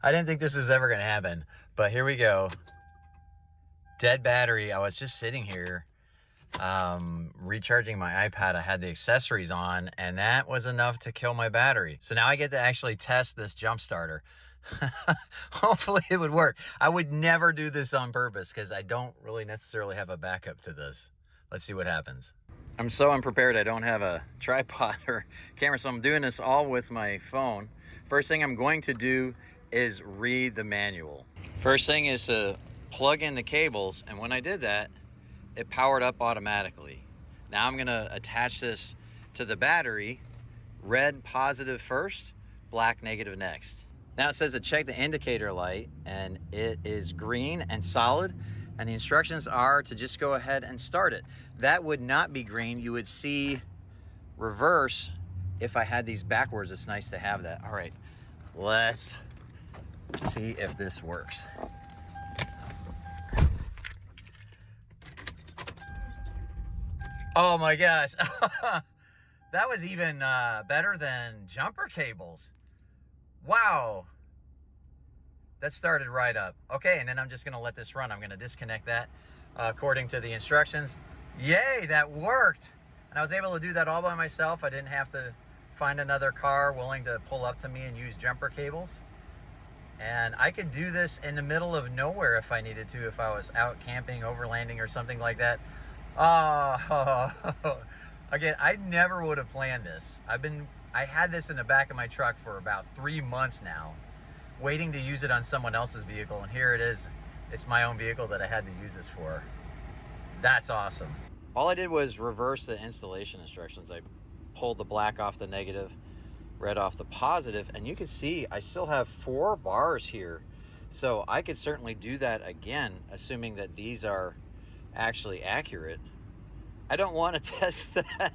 I didn't think this was ever going to happen, but here we go. Dead battery. I was just sitting here recharging my iPad. I had the accessories on, and that was enough to kill my battery. So now I get to actually test this jump starter. Hopefully it would work. I would never do this on purpose because I don't really necessarily have a backup to this. Let's see what happens. I'm so unprepared. I don't have a tripod or camera, so I'm doing this all with my phone. First thing I'm going to do is read the manual. First thing is to plug in the cables, and when I did that, it powered up automatically. Now I'm gonna attach this to the battery. Red positive first, black negative next. Now it says to check the indicator light, and it is green and solid, and the instructions are to just go ahead and start it. That would not be green. You would see reverse if I had these backwards. It's nice to have that. All right, let's see if this works. Oh my gosh. That was even better than jumper cables. Wow. That started right up. Okay, and then I'm just gonna let this run. I'm gonna disconnect that according to the instructions. Yay, that worked. And I was able to do that all by myself. I didn't have to find another car willing to pull up to me and use jumper cables. And I could do this in the middle of nowhere if I needed to, if I was out camping, overlanding, or something like that. Oh, again, I never would have planned this. I had this in the back of my truck for about 3 months now, waiting to use it on someone else's vehicle, and here it is. It's my own vehicle that I had to use this for. That's awesome. All I did was reverse the installation instructions. I pulled the black off the negative, red off the positive, and you can see I still have 4 bars here. So I could certainly do that again, assuming that these are actually accurate. I don't want to test that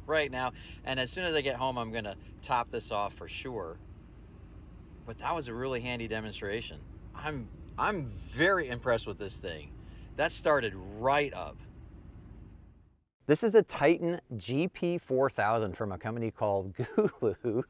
right now, and as soon as I get home I'm gonna top this off for sure. But that was a really handy demonstration. I'm very impressed with this thing. That started right up. This is a Titan GP4000 from a company called Gulu,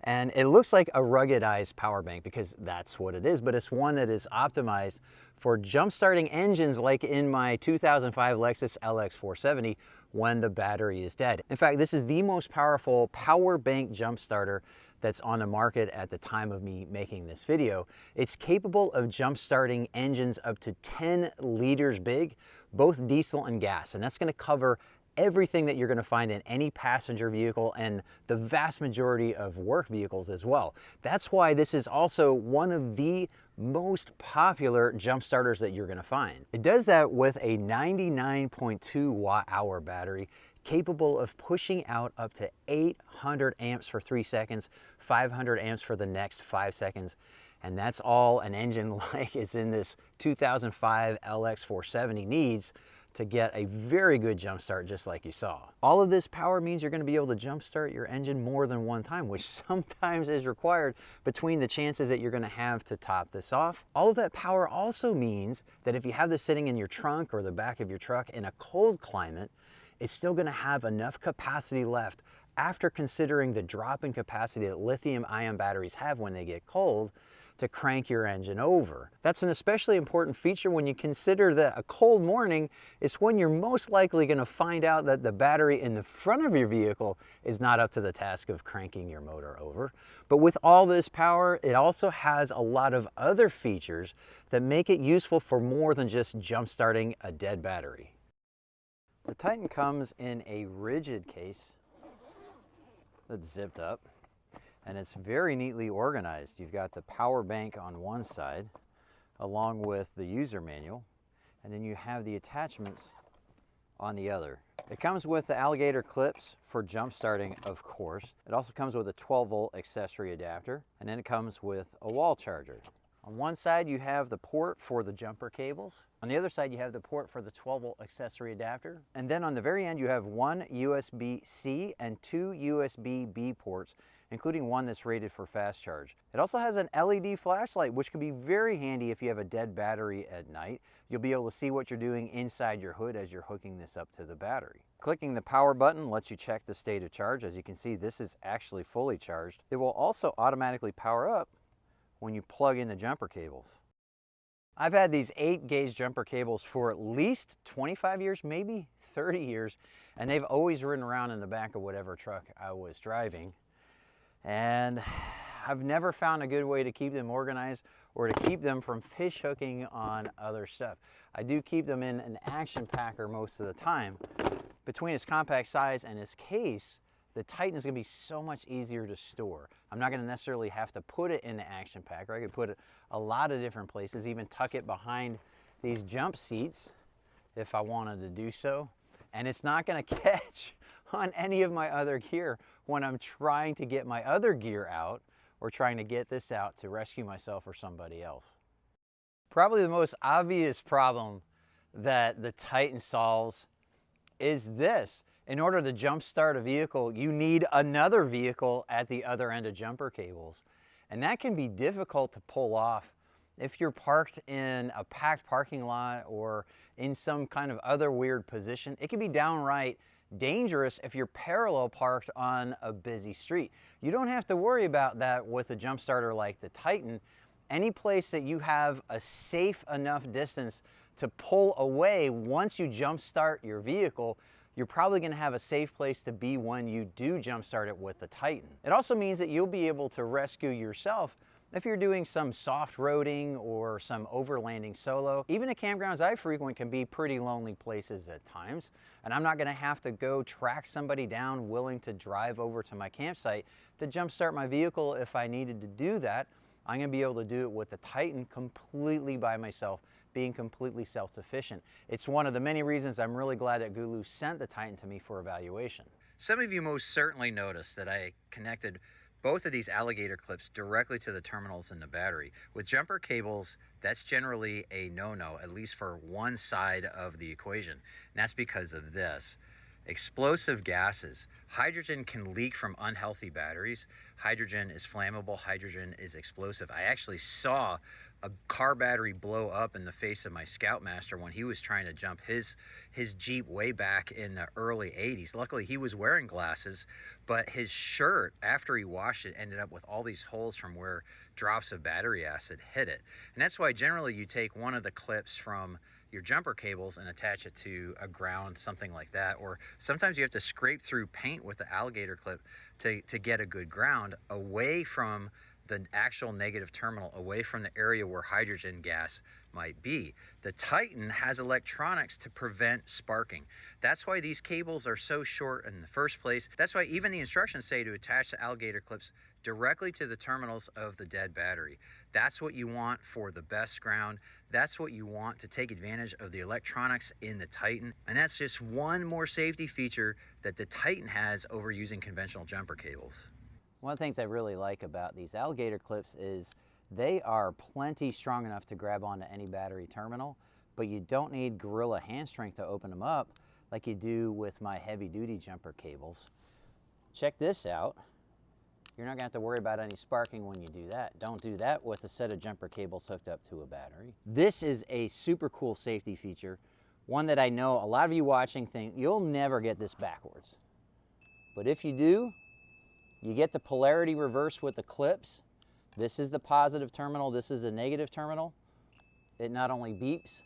and it looks like a ruggedized power bank because that's what it is, but it's one that is optimized for jump-starting engines like in my 2005 Lexus LX470 when the battery is dead. In fact, this is the most powerful power bank jump starter that's on the market at the time of me making this video. It's capable of jump-starting engines up to 10 liters big, both diesel and gas, and that's going to cover everything that you're going to find in any passenger vehicle and the vast majority of work vehicles as well. That's why this is also one of the most popular jump starters that you're going to find. It does that with a 99.2 watt-hour battery capable of pushing out up to 800 amps for 3 seconds, 500 amps for the next 5 seconds. And that's all an engine like is in this 2005 LX470 needs to get a very good jump start just like you saw. All of this power means you're going to be able to jump start your engine more than one time, which sometimes is required between the chances that you're going to have to top this off. All of that power also means that if you have this sitting in your trunk or the back of your truck in a cold climate, it's still going to have enough capacity left after considering the drop in capacity that lithium-ion batteries have when they get cold to crank your engine over. That's an especially important feature when you consider that a cold morning is when you're most likely going to find out that the battery in the front of your vehicle is not up to the task of cranking your motor over. But with all this power, it also has a lot of other features that make it useful for more than just jump starting a dead battery. The Titan comes in a rigid case that's zipped up, and it's very neatly organized. You've got the power bank on one side along with the user manual, and then you have the attachments on the other. It comes with the Alligator Clips for jump starting, of course. It also comes with a 12-volt accessory adapter, and then it comes with a wall charger. On one side you have the port for the jumper cables. On the other side you have the port for the 12-volt accessory adapter. And then on the very end you have one USB-C and 2 USB-B ports, including one that's rated for fast charge. It also has an LED flashlight, which can be very handy if you have a dead battery at night. You'll be able to see what you're doing inside your hood as you're hooking this up to the battery. Clicking the power button lets you check the state of charge. As you can see, this is actually fully charged. It will also automatically power up when you plug in the jumper cables. I've had these 8-gauge jumper cables for at least 25 years, maybe 30 years, and they've always ridden around in the back of whatever truck I was driving. And I've never found a good way to keep them organized or to keep them from fish hooking on other stuff. I do keep them in an action packer most of the time. Between its compact size and its case, the Titan is going to be so much easier to store. I'm not going to necessarily have to put it in the action packer. I could put it a lot of different places, even tuck it behind these jump seats if I wanted to do so. And it's not going to catch on any of my other gear when I'm trying to get my other gear out or trying to get this out to rescue myself or somebody else. Probably the most obvious problem that the Titan solves is this. In order to jump start a vehicle, you need another vehicle at the other end of jumper cables. And that can be difficult to pull off if you're parked in a packed parking lot or in some kind of other weird position. It can be downright dangerous if you're parallel parked on a busy street. You don't have to worry about that with a jump starter like the Titan. Any place that you have a safe enough distance to pull away once you jump start your vehicle, you're probably going to have a safe place to be when you do jump start it with the Titan. It also means that you'll be able to rescue yourself if you're doing some soft roading or some overlanding solo. Even the campgrounds I frequent can be pretty lonely places at times, and I'm not going to have to go track somebody down willing to drive over to my campsite to jump start my vehicle if I needed to do that. I'm going to be able to do it with the Titan completely by myself, being completely self-sufficient. It's one of the many reasons I'm really glad that Gulu sent the Titan to me for evaluation. Some of you most certainly noticed that I connected both of these Alligator clips directly to the terminals in the battery. With jumper cables, that's generally a no-no, at least for one side of the equation. And that's because of this. Explosive gases. Hydrogen can leak from unhealthy batteries. Hydrogen is flammable. Hydrogen is explosive. I actually saw a car battery blow up in the face of my Scoutmaster when he was trying to jump his Jeep way back in the early 80s. Luckily, he was wearing glasses, but his shirt, after he washed it, ended up with all these holes from where drops of battery acid hit it. And that's why generally you take one of the clips from your jumper cables and attach it to a ground, something like that. Or sometimes you have to scrape through paint with the Alligator clip to get a good ground away from the actual negative terminal, away from the area where hydrogen gas might be. The Titan has electronics to prevent sparking. That's why these cables are so short in the first place. That's why even the instructions say to attach the Alligator clips directly to the terminals of the dead battery. That's what you want for the best ground. That's what you want to take advantage of the electronics in the Titan. And that's just one more safety feature that the Titan has over using conventional jumper cables. One of the things I really like about these Alligator clips is they are plenty strong enough to grab onto any battery terminal, but you don't need gorilla hand strength to open them up like you do with my heavy duty jumper cables. Check this out. You're not going to have to worry about any sparking when you do that. Don't do that with a set of jumper cables hooked up to a battery. This is a super cool safety feature, one that I know a lot of you watching think you'll never get this backwards. But if you do, you get the polarity reverse with the clips. This is the positive terminal, this is the negative terminal. It not only beeps,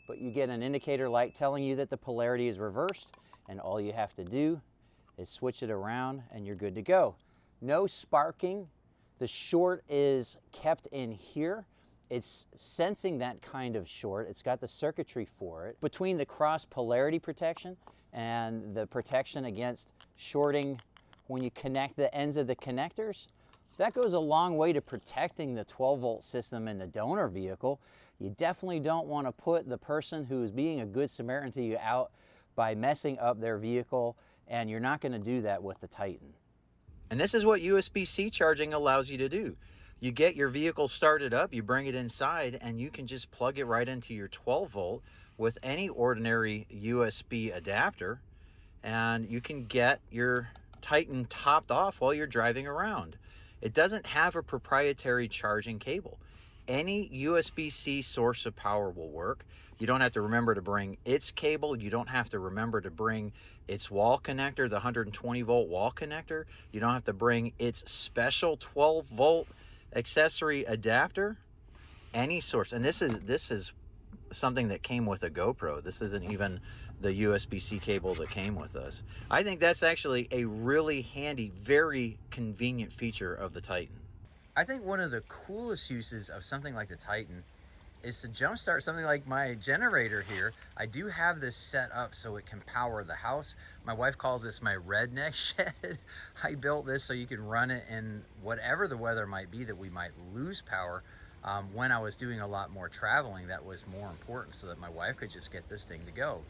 but you get an indicator light telling you that the polarity is reversed, and all you have to do is switch it around and you're good to go. No sparking. The short is kept in here. It's sensing that kind of short. It's got the circuitry for it. Between the cross polarity protection and the protection against shorting when you connect the ends of the connectors, that goes a long way to protecting the 12-volt system in the donor vehicle. You definitely don't want to put the person who is being a good Samaritan to you out by messing up their vehicle, and you're not going to do that with the Titan. And this is what USB-C charging allows you to do. You get your vehicle started up, you bring it inside, and you can just plug it right into your 12-volt with any ordinary USB adapter, and you can get your Titan topped off while you're driving around. It doesn't have a proprietary charging cable. Any USB-C source of power will work. You don't have to remember to bring its cable. You don't have to remember to bring its wall connector, the 120 volt wall connector. You don't have to bring its special 12 volt accessory adapter, any source. And this is something that came with a GoPro. This isn't even the USB-C cable that came with us. I think that's actually a really handy, very convenient feature of the Titan. I think one of the coolest uses of something like the Titan is to jumpstart something like my generator here. I do have this set up so it can power the house. My wife calls this my redneck shed. I built this so you can run it in whatever the weather might be that we might lose power. When I was doing a lot more traveling, that was more important, so that my wife could just get this thing to go.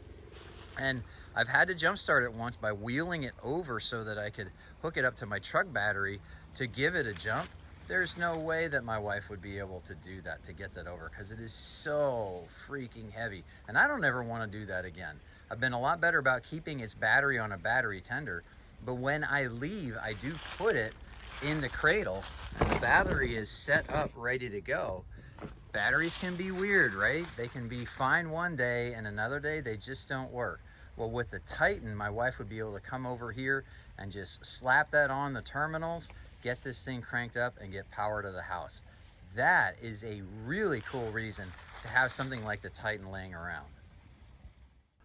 And I've had to jumpstart it once by wheeling it over so that I could hook it up to my truck battery to give it a jump. There's no way that my wife would be able to do that, to get that over, because it is so freaking heavy. And I don't ever want to do that again. I've been a lot better about keeping its battery on a battery tender, but when I leave, I do put it in the cradle and the battery is set up ready to go. Batteries can be weird, right? They can be fine one day and another day they just don't work. Well, with the Titan, my wife would be able to come over here and just slap that on the terminals, get this thing cranked up and get power to the house. That is a really cool reason to have something like the Titan laying around.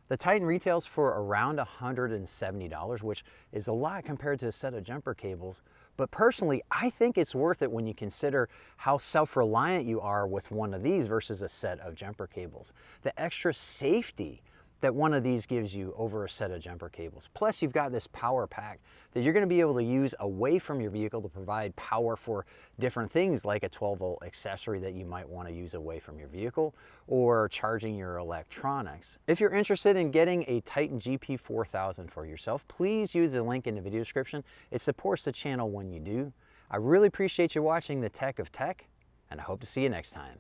The Titan retails for around $170, which is a lot compared to a set of jumper cables. But personally, I think it's worth it when you consider how self-reliant you are with one of these versus a set of jumper cables. The extra safety that one of these gives you over a set of jumper cables. Plus, you've got this power pack that you're going to be able to use away from your vehicle to provide power for different things, like a 12-volt accessory that you might want to use away from your vehicle, or charging your electronics. If you're interested in getting a Titan GP4000 for yourself, please use the link in the video description. It supports the channel when you do. I really appreciate you watching the Tech of Tech, and I hope to see you next time.